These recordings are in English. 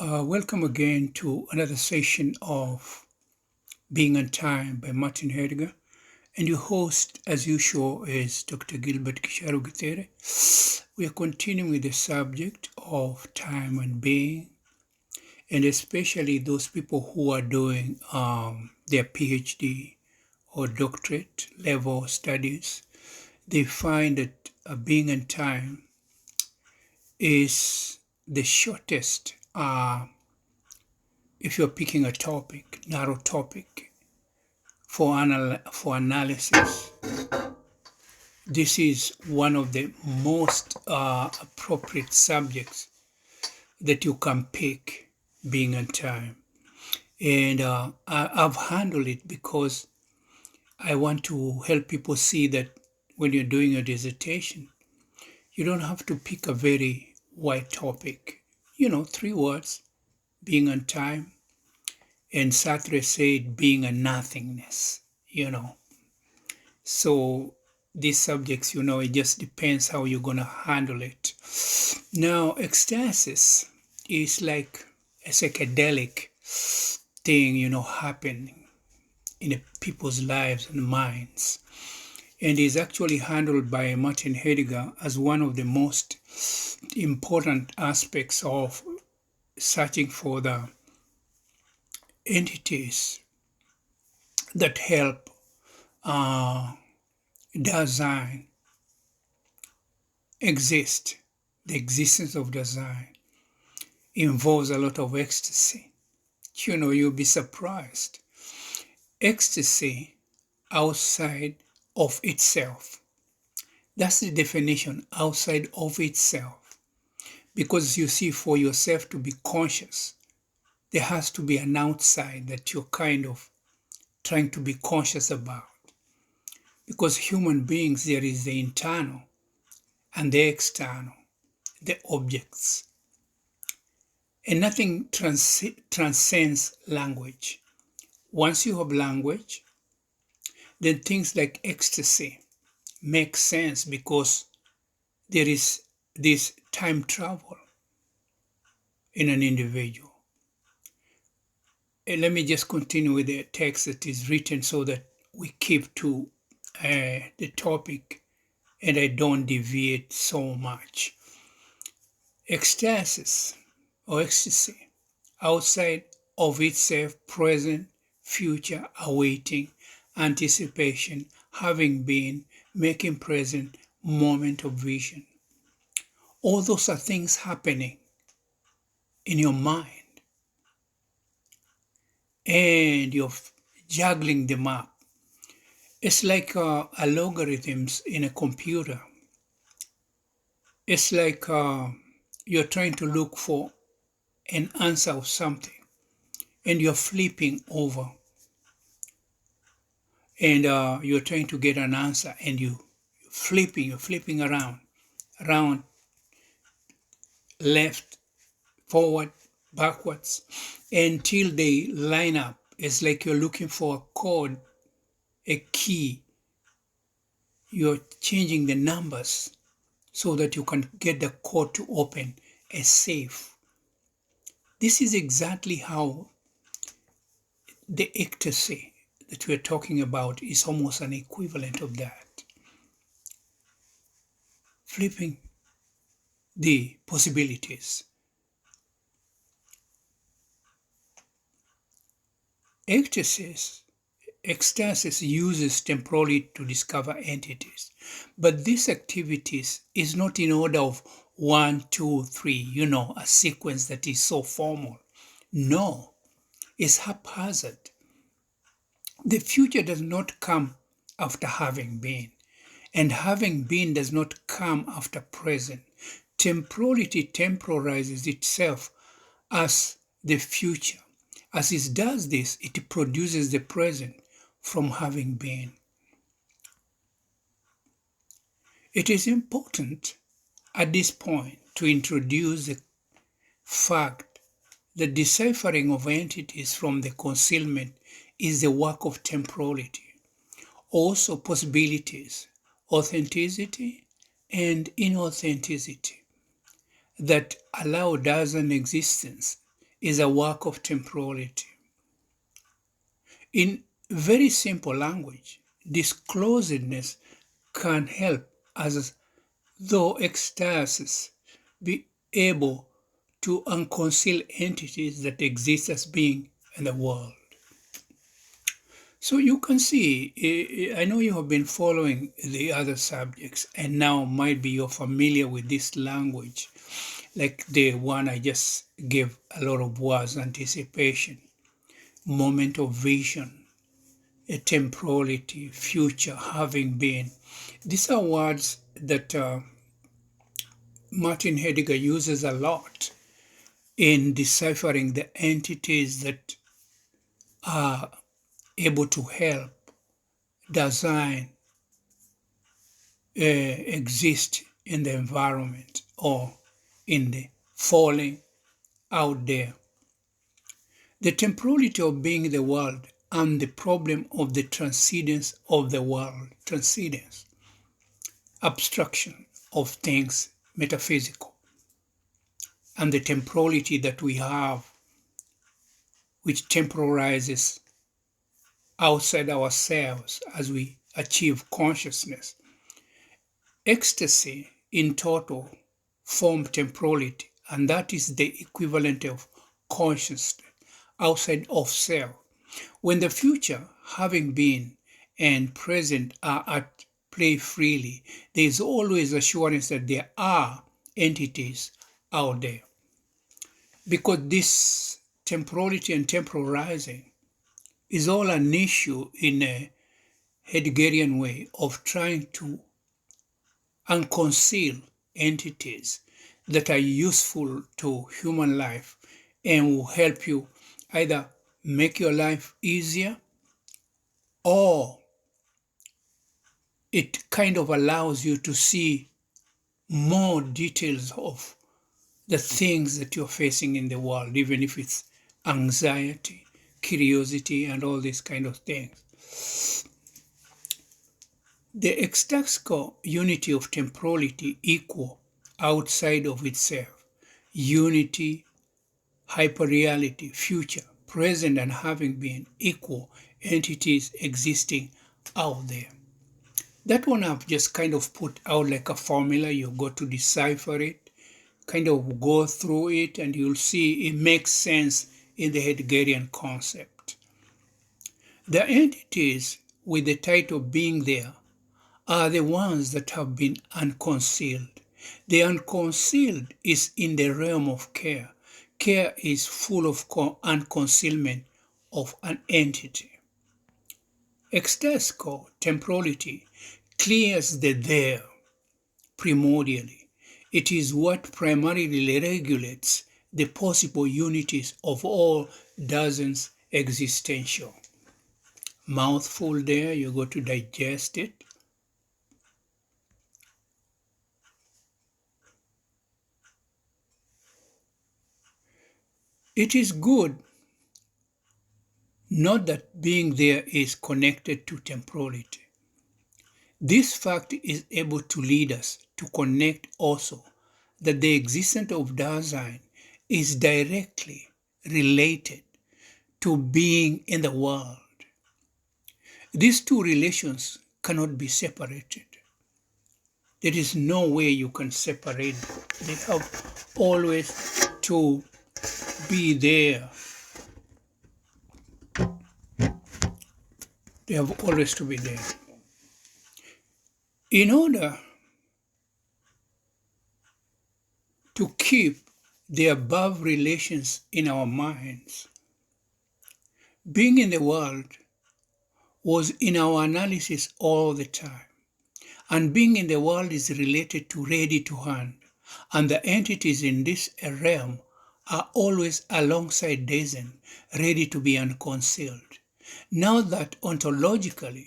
Welcome again to another session of Being on Time by Martin Heidegger. And your host, as usual, is Dr. Gilbert Githere. We are continuing with the subject of time and being, and especially those people who are doing their PhD or doctorate level studies. They find that being on time is the shortest if you're picking a topic, narrow topic for analysis. This is one of the most appropriate subjects that you can pick being on time. And I've handled it because I want to help people see that when you're doing a dissertation, you don't have to pick a very wide topic. 3 words, being on time. And Sartre said being a nothingness. So these subjects, it just depends how you're going to handle it. Now, ecstasis is like a psychedelic thing, happening in people's lives and minds. And is actually handled by Martin Heidegger as one of the most important aspects of searching for the entities that help Dasein exist. The existence of Dasein involves a lot of ecstasy. You'll be surprised. Ecstasy outside of itself. That's the definition, outside of itself. Because you see, for yourself to be conscious, there has to be an outside that you're kind of trying to be conscious about. Because human beings, there is the internal and the external, the objects. And nothing transcends language. Once you have language, then things like ecstasy make sense because there is this time travel in an individual. And let me just continue with the text that is written so that we keep to the topic and I don't deviate so much. Ecstasis or ecstasy, outside of itself, present, future, awaiting, anticipation, having been, making present, moment of vision. All those are things happening in your mind. And you're juggling them up. It's like algorithms in a computer. It's like you're trying to look for an answer of something and you're flipping over and you're trying to get an answer and you're flipping around, left, forward, backwards, until they line up. It's like you're looking for a code, a key. You're changing the numbers so that you can get the code to open a safe. This is exactly how the ecstasy that we're talking about is almost an equivalent of that. Flipping the possibilities. Ecstasis uses temporality to discover entities, but this activities is not in order of 1, 2, 3, a sequence that is so formal. No, it's haphazard. The future does not come after having been, and having been does not come after present. Temporality temporalizes itself as the future. As it does this, it produces the present from having been. It is important at this point to introduce the fact that deciphering of entities from the concealment is the work of temporality. Also possibilities, authenticity and inauthenticity that allow Dasein existence is a work of temporality. In very simple language, this closedness can help us, though ecstasis, be able to unconceal entities that exist as being in the world. So you can see, I know you have been following the other subjects, and now might be you're familiar with this language, like the one I just gave a lot of words: anticipation, moment of vision, a temporality, future, having been. These are words that Martin Heidegger uses a lot in deciphering the entities that are able to help design exist in the environment or in the falling out there. The temporality of being the world and the problem of the transcendence of the world, transcendence, abstraction of things metaphysical, and the temporality that we have, which temporalizes outside ourselves as we achieve consciousness. Ecstasy in total form temporality, and that is the equivalent of consciousness outside of self. When the future, having been, and present are at play freely, there is always assurance that there are entities out there. Because this temporality and temporalizing is all an issue in a Heideggerian way of trying to unconceal entities that are useful to human life and will help you either make your life easier, or it kind of allows you to see more details of the things that you're facing in the world, even if it's anxiety, curiosity, and all these kind of things. The ecstatical unity of temporality equal outside of itself, unity, hyperreality, future, present, and having been equal entities existing out there. That one I've just kind of put out like a formula. You got to decipher it, kind of go through it, and you'll see it makes sense in the Heideggerian concept. The entities with the title being there are the ones that have been unconcealed. The unconcealed is in the realm of care. Care is full of unconcealment of an entity. Ecstatical temporality clears the there primordially. It is what primarily regulates the possible unities of all dozens existential. Mouthful there, you got to digest it. It is good, not that being there is connected to temporality. This fact is able to lead us to connect also that the existence of Dasein is directly related to being in the world. These two relations cannot be separated. There is no way you can separate them. They have always to be there. They have always to be there. In order to keep the above relations in our minds, being in the world was in our analysis all the time. And being in the world is related to ready to hand. And the entities in this realm are always alongside Dasein, ready to be unconcealed. Now that ontologically,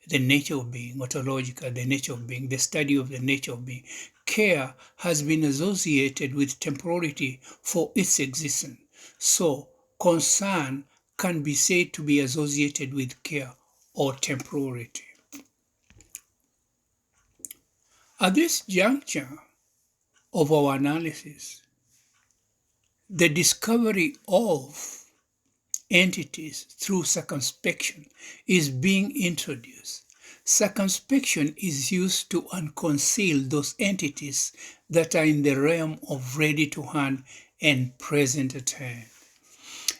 the nature of being, ontological, the nature of being, the study of the nature of being, care has been associated with temporality for its existence. So concern can be said to be associated with care or temporality. At this juncture of our analysis, The discovery of entities through circumspection is being introduced. Circumspection is used to unconceal those entities that are in the realm of ready to hand and present at hand.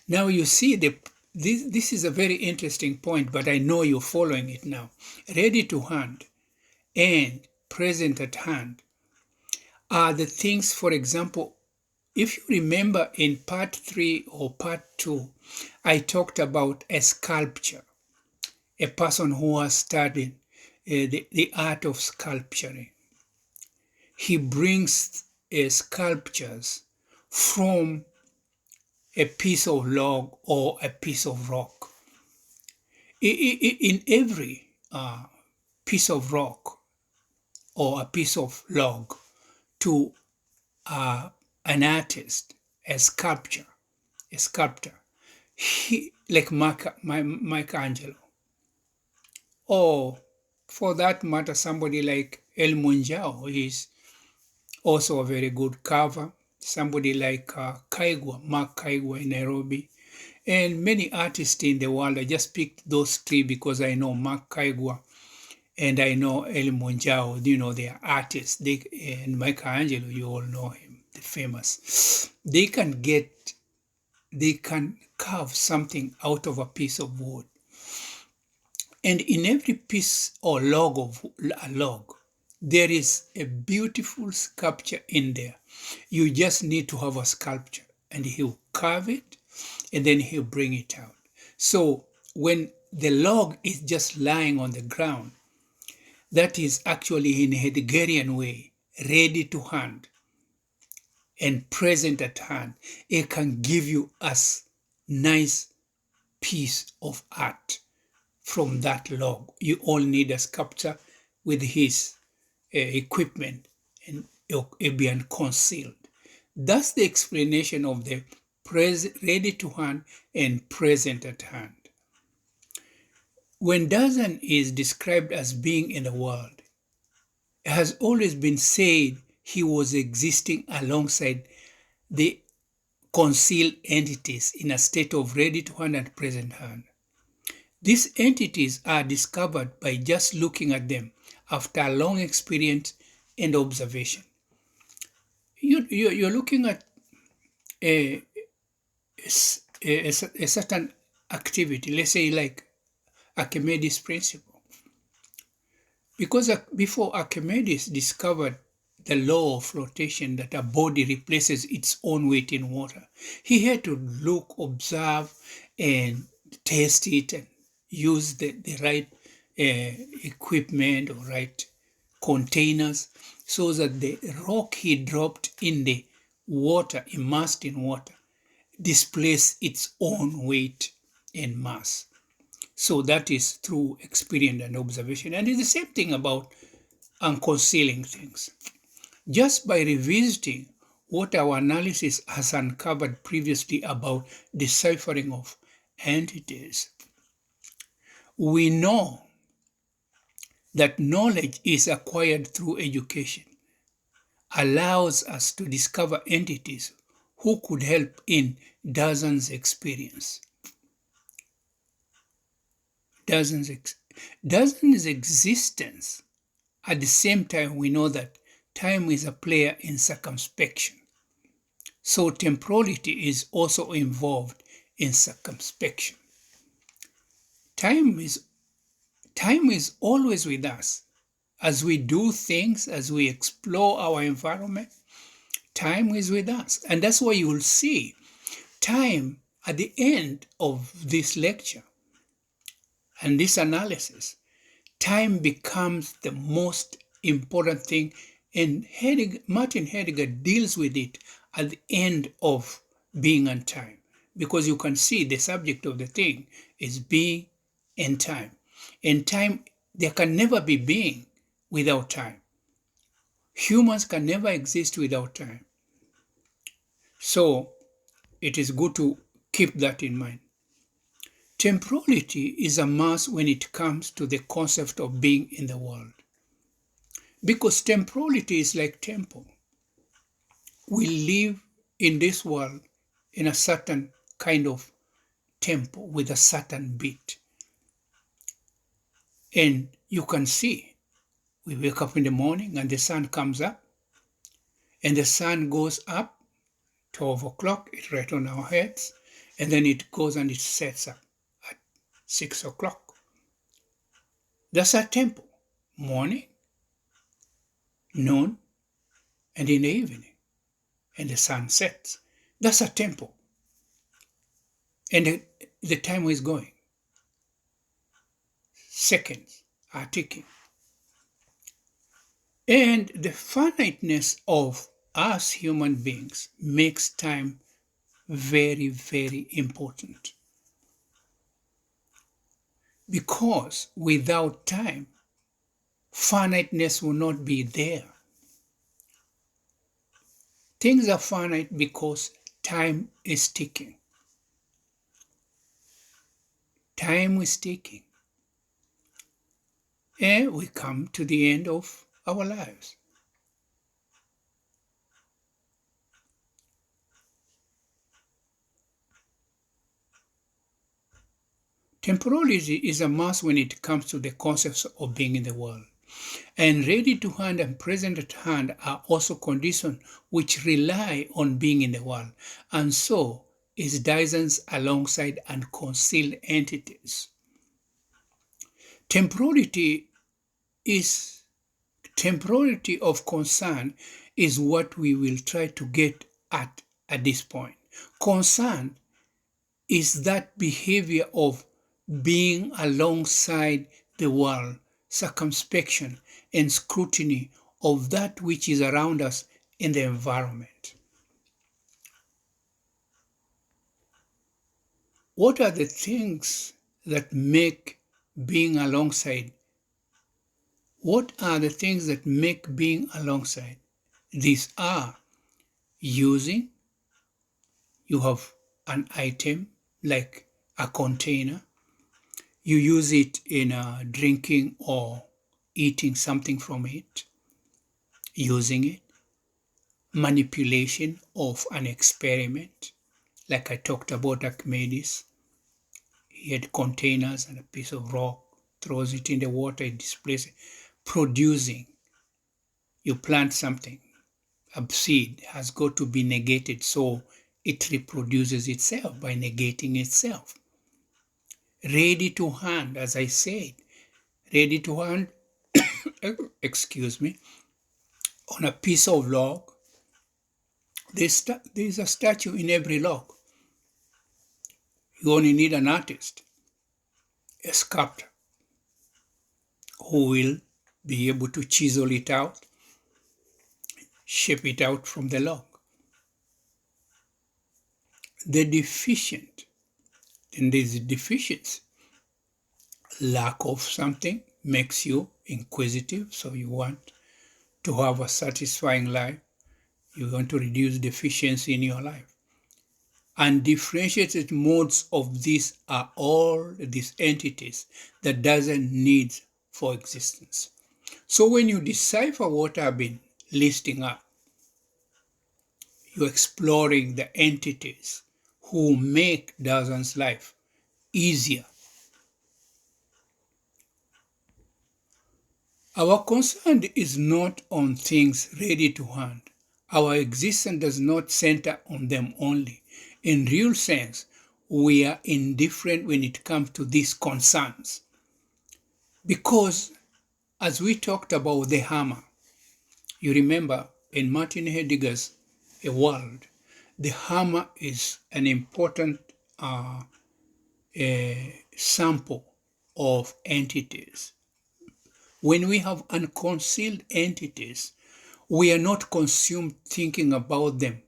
Now you see this is a very interesting point, but I know you're following it now. Ready to hand and present at hand are the things, for example, if you remember in part 3 or part 2, I talked about a sculpture, a person who has studied the art of sculpturing. He brings sculptures from a piece of log or a piece of rock. In every piece of rock or a piece of log to an artist, a sculptor, he, like Michelangelo, or for that matter, somebody like El Munjao is also a very good carver. Somebody like Mark Kaigwa in Nairobi, and many artists in the world. I just picked those three because I know Mark Kaigwa and I know El Munjao. You know, they are artists. And Michelangelo, you all know him, the famous. They can carve something out of a piece of wood. And in every piece or log of a log, there is a beautiful sculpture in there. You just need to have a sculpture, and he'll carve it, and then he'll bring it out. So when the log is just lying on the ground, that is actually in a Heideggerian way, ready to hand and present at hand. It can give you a nice piece of art from that log. You all need a sculptor with his equipment, and it'll be unconcealed. That's the explanation of the ready to hand and present at hand. When Dasein is described as being in the world, it has always been said he was existing alongside the concealed entities in a state of ready to hand and present hand. These entities are discovered by just looking at them after a long experience and observation. You're looking at a certain activity, let's say like Archimedes' principle. Because before Archimedes discovered the law of flotation, that a body replaces its own weight in water, he had to look, observe, and test it and use the right equipment or right containers so that the rock he dropped in the water, immersed in water, displays its own weight and mass. So that is through experience and observation. And it's the same thing about unconcealing things. Just by revisiting what our analysis has uncovered previously about deciphering of entities, we know that knowledge is acquired through education, allows us to discover entities who could help in Dasein's experience. Dasein's existence. At the same time, we know that time is a player in circumspection. So temporality is also involved in circumspection. Time is always with us. As we do things, as we explore our environment, time is with us. And that's why you will see time at the end of this lecture and this analysis. Time becomes the most important thing, and Martin Heidegger deals with it at the end of Being and Time, because you can see the subject of the thing is being and time. And time, there can never be being without time. Humans can never exist without time. So it is good to keep that in mind. Temporality is a must when it comes to the concept of being in the world. Because temporality is like temple. We live in this world in a certain kind of tempo with a certain beat. And you can see, we wake up in the morning and the sun comes up, and the sun goes up, 12 o'clock, it's right on our heads, and then it goes and it sets up at 6 o'clock. That's our tempo, morning, noon, and in the evening, and the sun sets. That's our tempo. And the time is going. Seconds are ticking. And the finiteness of us human beings makes time very, very important. Because without time, finiteness will not be there. Things are finite because time is ticking. Time is ticking. And we come to the end of our lives. Temporality is a must when it comes to the concepts of being in the world. And ready to hand and present at hand are also conditions which rely on being in the world, and so is distance alongside and concealed entities. Temporality of concern is what we will try to get at this point. Concern is that behavior of being alongside the world, circumspection and scrutiny of that which is around us in the environment. What are the things that make being alongside? What are the things that make being alongside? These are using, you have an item like a container, you use it in drinking or eating something from it, using it, manipulation of an experiment, like I talked about Archimedes. He had containers and a piece of rock, throws it in the water, it displaces it. Producing, you plant something, a seed has got to be negated, so it reproduces itself by negating itself. Ready to hand, as I said, ready to hand, excuse me, on a piece of log. There's a statue in every log. You only need an artist, a sculptor, who will be able to chisel it out, shape it out from the log. The deficient, then there's a deficiency. Lack of something makes you inquisitive, so you want to have a satisfying life. You want to reduce deficiency in your life. And differentiated modes of these are all these entities that doesn't need for existence. So when you decipher what I've been listing up, you're exploring the entities who make Dawson's life easier. Our concern is not on things ready to hand. Our existence does not center on them only. In real sense, we are indifferent when it comes to these concerns. Because as we talked about the hammer, you remember in Martin Heidegger's A World, the hammer is an important sample of entities. When we have unconcealed entities, we are not consumed thinking about them.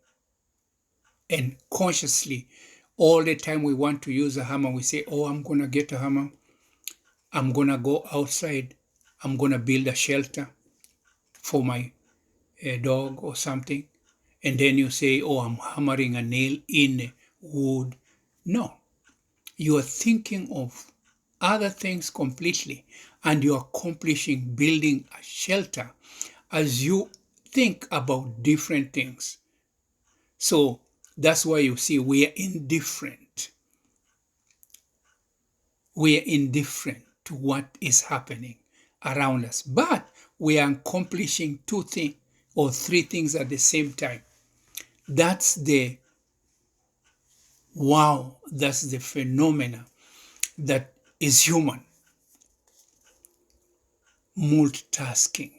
And consciously, all the time we want to use a hammer, we say, oh, I'm going to get a hammer. I'm going to go outside. I'm going to build a shelter for my dog or something. And then you say, oh, I'm hammering a nail in wood. No, you are thinking of other things completely, and you're accomplishing building a shelter as you think about different things. So That's why you see we are indifferent. We are indifferent to what is happening around us. But we are accomplishing two things or three things at the same time. That's the wow, that's the phenomena that is human. Multitasking.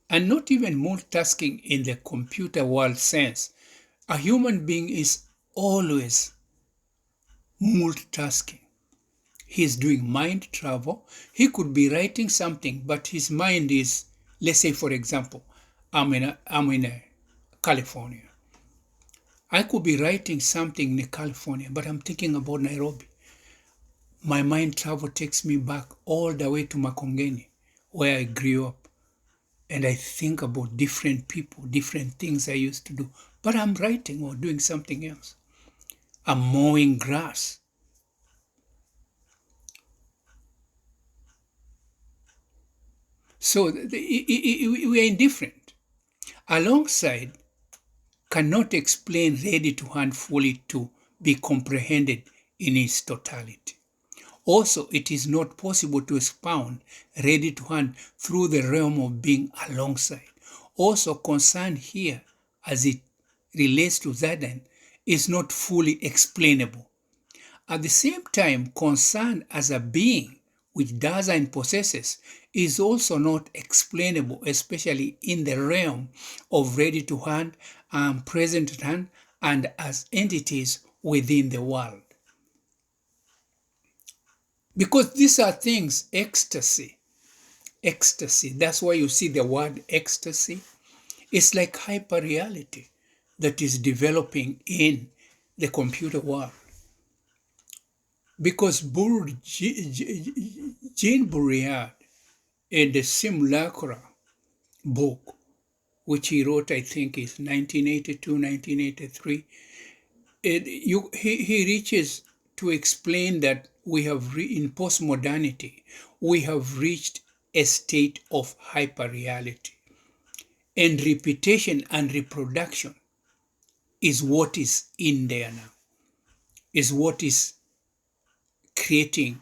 And not even multitasking in the computer world sense. A human being is always multitasking. He's doing mind travel. He could be writing something, but his mind is, let's say, for example, I'm in California. I could be writing something in California, but I'm thinking about Nairobi. My mind travel takes me back all the way to Makongeni, where I grew up. And I think about different people, different things I used to do. But I'm writing or doing something else. I'm mowing grass. So we are indifferent. Alongside, cannot explain ready to hand fully to be comprehended in its totality. Also, it is not possible to expound ready to hand through the realm of being alongside. Also, concern here, as it relates to Zadan, is not fully explainable. At the same time, concern as a being which does and possesses is also not explainable, especially in the realm of ready to hand and present at hand and as entities within the world. Because these are things, ecstasy, that's why you see the word ecstasy. It's like hyper-reality that is developing in the computer world. Because Jean Bourriard, in the Simulacra book, which he wrote, I think is 1982, 1983, he reaches to explain that we have, in postmodernity, we have reached a state of hyperreality. And repetition and reproduction is what is in there now, is what is creating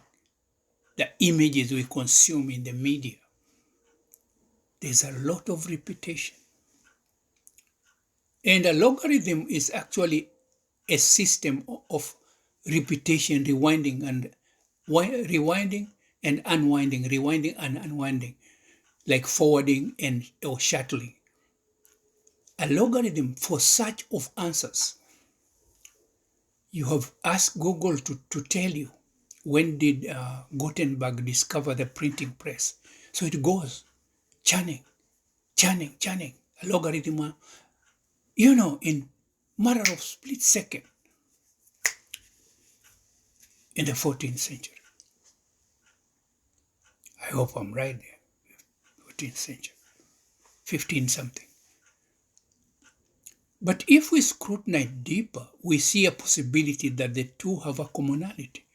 the images we consume in the media. There's a lot of repetition. And a logarithm is actually a system of repetition, rewinding and unwinding, rewinding and unwinding, like forwarding and or shuttling. A logarithm for search of answers. You have asked Google to tell you when did Gutenberg discover the printing press. So it goes churning, a logarithm, in matter of split second in the 14th century. I hope I'm right there, 14th century, 15 something. But if we scrutinize deeper, we see a possibility that the two have a commonality.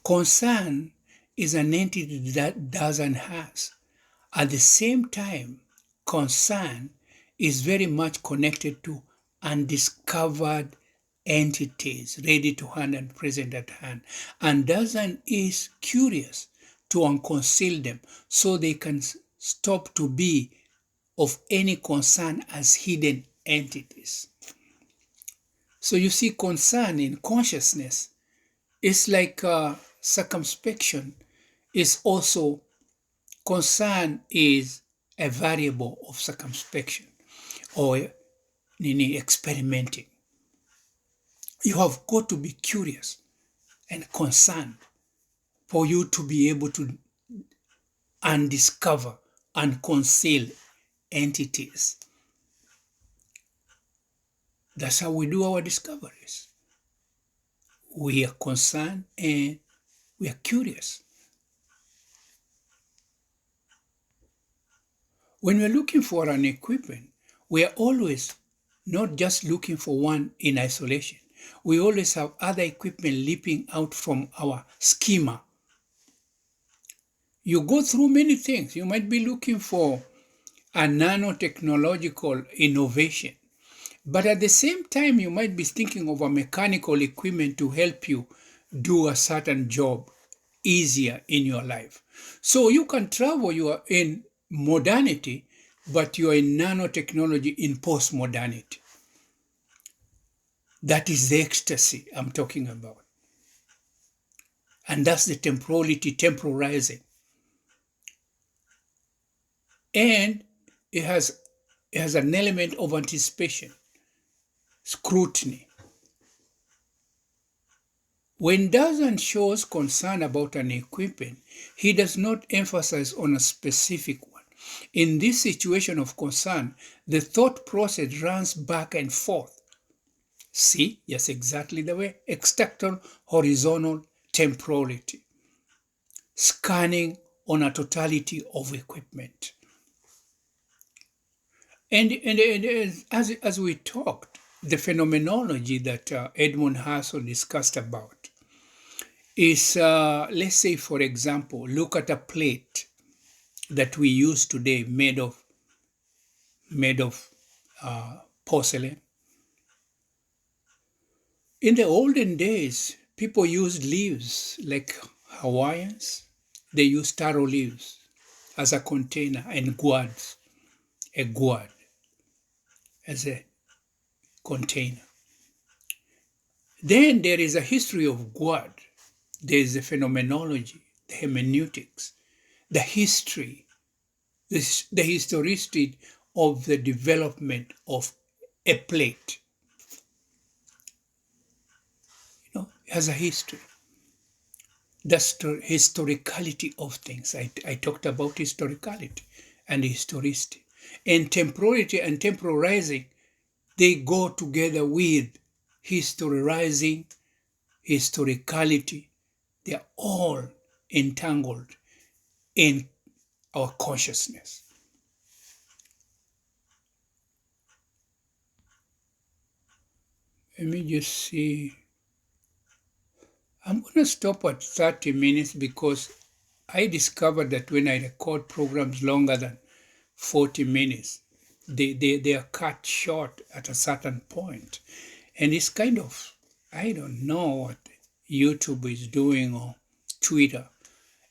Concern is an entity that does and has. At the same time, concern is very much connected to undiscovered entities ready to hand and present at hand. And doesn't is curious to unconceal them so they can stop to be of any concern as hidden entities. So you see, concern in consciousness is like circumspection is also, concern is a variable of circumspection or experimenting. You have got to be curious and concerned for you to be able to undiscover and conceal entities. That's how we do our discoveries. We are concerned and we are curious. When we're looking for an equipment, we are always not just looking for one in isolation. We always have other equipment leaping out from our schema. You go through many things. You might be looking for a nanotechnological innovation, But at the same time, you might be thinking of a mechanical equipment to help you do a certain job easier in your life. So you can travel, you are in modernity, but you are in nanotechnology in post-modernity. That is the ecstasy I'm talking about. And that's the temporality, temporizing. And it has an element of anticipation, scrutiny. When Dazan shows concern about an equipment, he does not emphasize on a specific one. In this situation of concern, the thought process runs back and forth. See, yes, exactly the way. External, horizontal, temporality. Scanning on a totality of equipment. And as we talked, the phenomenology that Edmund Husserl discussed about is, let's say, for example, look at a plate that we use today made of porcelain. In the olden days, people used leaves like Hawaiians. They used taro leaves as a container and a gourd as a container. Then there is a history of gourd. There is the phenomenology, the hermeneutics, the history, the historicity of the development of a plate. It has a history. The historicality of things. I talked about historicality and historicity. And temporality and temporalizing, they go together with historizing, historicality. They are all entangled in our consciousness. Let me just see. I'm going to stop at 30 minutes because I discovered that when I record programs longer than 40 minutes, they are cut short at a certain point. And it's kind of, I don't know what YouTube is doing or Twitter.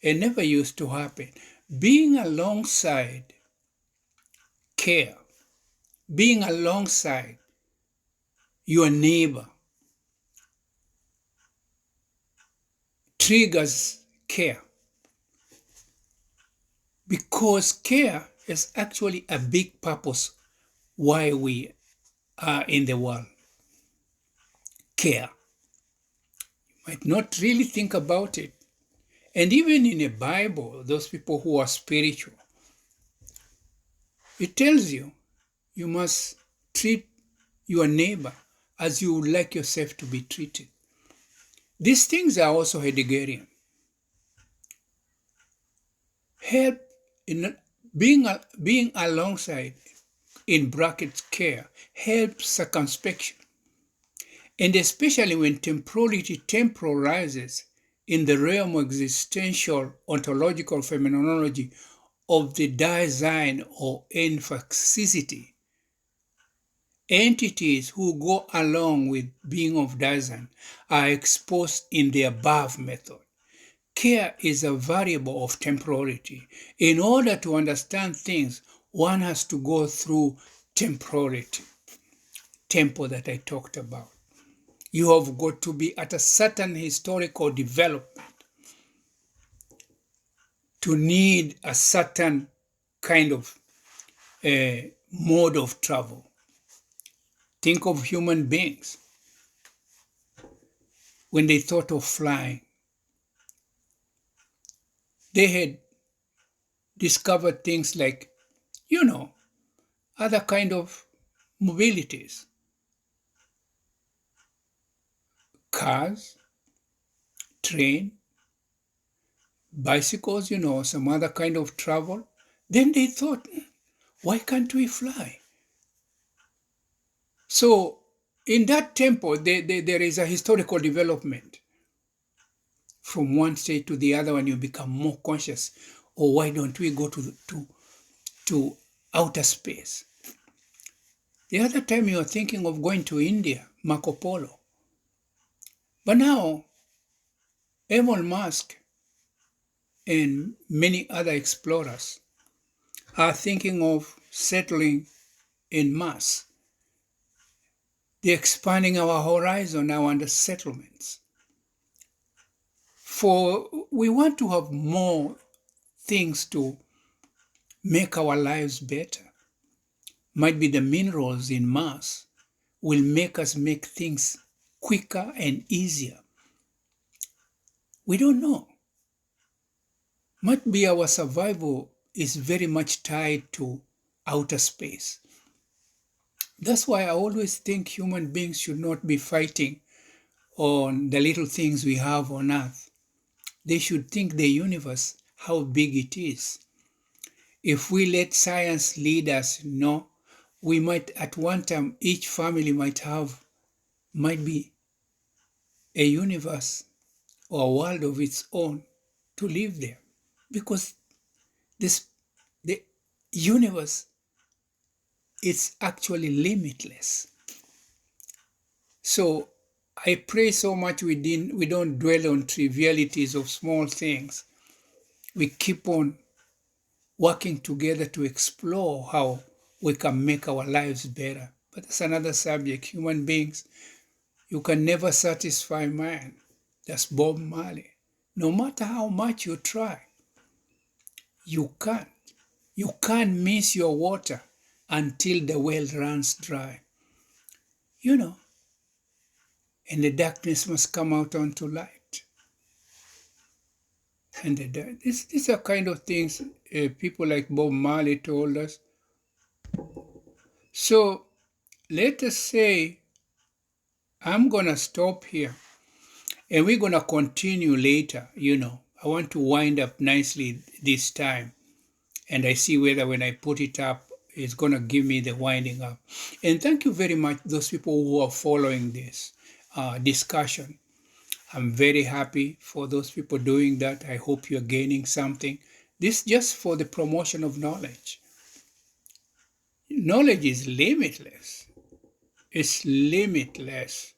It never used to happen. Being alongside care, being alongside your neighbor triggers care. Because care is actually a big purpose why we are in the world. Care. You might not really think about it. And even in the Bible, those people who are spiritual, it tells you you must treat your neighbor as you would like yourself to be treated. These things are also Heideggerian. Help in being alongside, in brackets, care, helps circumspection. And especially when temporality temporalizes in the realm of existential ontological phenomenology of the Dasein or emphaticity, entities who go along with being of Dasein are exposed in the above method. Care is a variable of temporality. In order to understand things, one has to go through temporality, tempo that I talked about. You have got to be at a certain historical development to need a certain kind of mode of travel. Think of human beings. When they thought of flying, they had discovered things like, other kind of mobilities. Cars, train, bicycles, some other kind of travel. Then they thought, why can't we fly? So in that tempo, there is a historical development. From one state to the other one, you become more conscious. Or why don't we go to outer space? The other time you were thinking of going to India, Marco Polo. But now, Elon Musk and many other explorers are thinking of settling in Mars. They're expanding our horizon now under settlements. For we want to have more things to make our lives better. Might be the minerals in Mars will make us make things quicker and easier. We don't know. Might be our survival is very much tied to outer space. That's why I always think human beings should not be fighting on the little things we have on earth. They should think the universe, how big it is. If we let science lead us, no, we might at one time, each family might be a universe or a world of its own to live there. Because the universe is actually limitless. So I pray so much we don't dwell on trivialities of small things. We keep on working together to explore how we can make our lives better. But that's another subject. Human beings, you can never satisfy man. That's Bob Marley. No matter how much you try, you can't. You can't miss your water until the well runs dry. You know, and the darkness must come out onto light. And these are kind of things people like Bob Marley told us. So let us say I'm going to stop here and we're going to continue later. I want to wind up nicely this time. And I see whether when I put it up, it's going to give me the winding up. And thank you very much, those people who are following this discussion. I'm very happy for those people doing that. I hope you're gaining something. This just for the promotion of knowledge. Knowledge is limitless. It's limitless.